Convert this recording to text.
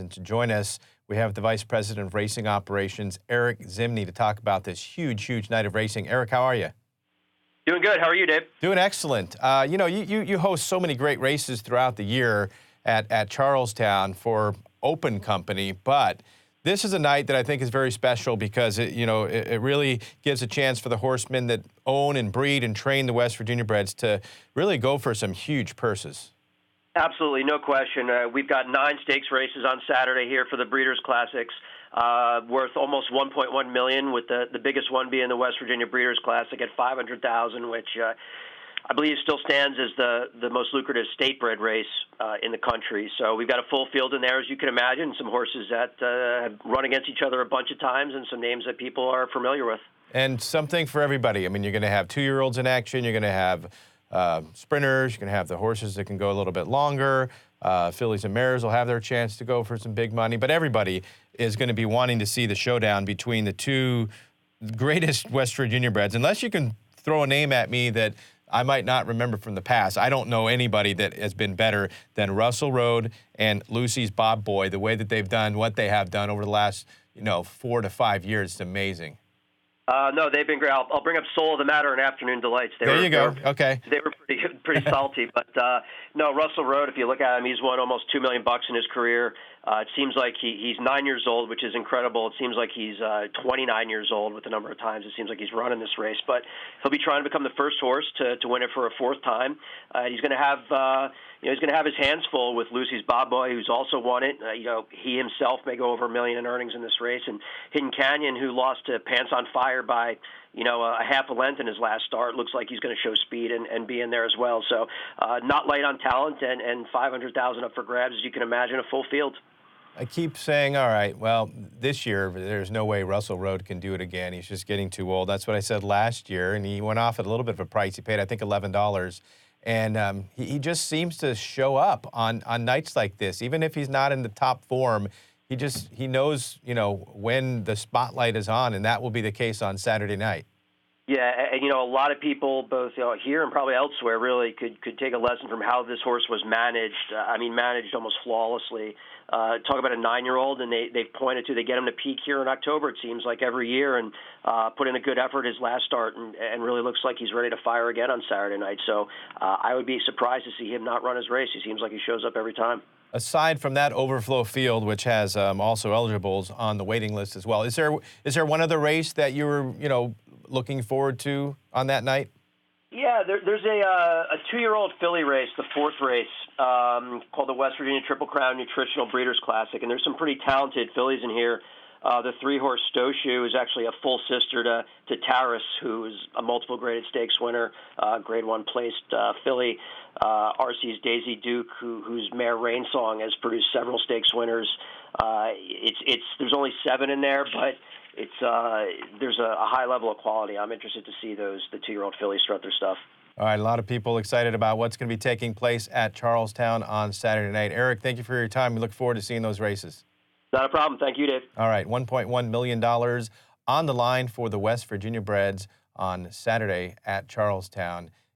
And to join us, we have the Vice President of Racing Operations, Erich Zimny, to talk about this huge night of racing. Eric, how are you? Doing good. How are you, Dave? Doing excellent. You host so many great races throughout the year at Charlestown for Open Company, but this is a night that I think is very special because it really gives a chance for the horsemen that own and breed and train the West Virginia breds to really go for some huge purses. Absolutely, no question. We've got 9 stakes races on Saturday here for the Breeders' Classics, worth almost $1.1 million, with the biggest one being the West Virginia Breeders' Classic at $500,000, which I believe still stands as the most lucrative state-bred race in the country. So we've got a full field in there, as you can imagine, some horses that have run against each other a bunch of times and some names that people are familiar with. And something for everybody. I mean, you're going to have 2-year-olds in action. You're going to have sprinters. You can have the horses that can go a little bit longer. Fillies and mares will have their chance to go for some big money. But everybody is going to be wanting to see the showdown between the two greatest West Virginia breds. Unless you can throw a name at me that I might not remember from the past. I don't know anybody that has been better than Russell Road and Lucy's Bob Boy. The way that they've done what they have done over the last 4 to 5 years is amazing. No, they've been great. I'll bring up Soul of the Matter and Afternoon Delights. There you go. Okay. They were pretty salty, but no, Russell Road, if you look at him, he's won almost $2 million in his career. It seems like he's 9 years old, which is incredible. It seems like he's 29 years old with the number of times it seems like he's running this race. But he'll be trying to become the first horse to win it for a 4th time. He's going to have he's going to have his hands full with Lucy's Bob Boy, who's also won it. He himself may go over $1 million in earnings in this race, and Hidden Canyon, who lost to Pants on Fire by a half a length in his last start, looks like he's going to show speed and be in there as well. So not light on talent, and $500,000 up for grabs, as you can imagine, a full field. I keep saying, all right, well, this year, there's no way Russell Road can do it again. He's just getting too old. That's what I said last year, and he went off at a little bit of a price. He paid, I think, $11. And he just seems to show up on nights like this. Even if he's not in the top form, he knows, when the spotlight is on, and that will be the case on Saturday night. Yeah, and a lot of people, both here and probably elsewhere, really could take a lesson from how this horse was managed. Managed almost flawlessly. Talk about a 9-year-old, and they've pointed to they get him to peak here in October. It seems like every year, and put in a good effort his last start, and really looks like he's ready to fire again on Saturday night. So I would be surprised to see him not run his race. He seems like he shows up every time. Aside from that overflow field, which has also eligibles on the waiting list as well, is there one other race that you were looking forward to on that night? Yeah, there's a 2-year-old filly race, the 4th race, called the West Virginia Triple Crown Nutritional Breeders' Classic, and there's some pretty talented fillies in here. The 3-horse Stowshoe is actually a full sister to Taurus, who is a multiple graded stakes winner, grade 1 placed filly. RC's Daisy Duke, whose mare Rain Song has produced several stakes winners. There's only 7 in there, but there's a high level of quality. I'm interested to see the 2-year-old fillies strut their stuff. All right, a lot of people excited about what's going to be taking place at Charlestown on Saturday night. Eric, thank you for your time. We look forward to seeing those races. Not a problem. Thank you, Dave. All right, $1.1 million on the line for the West Virginia breds on Saturday at Charlestown.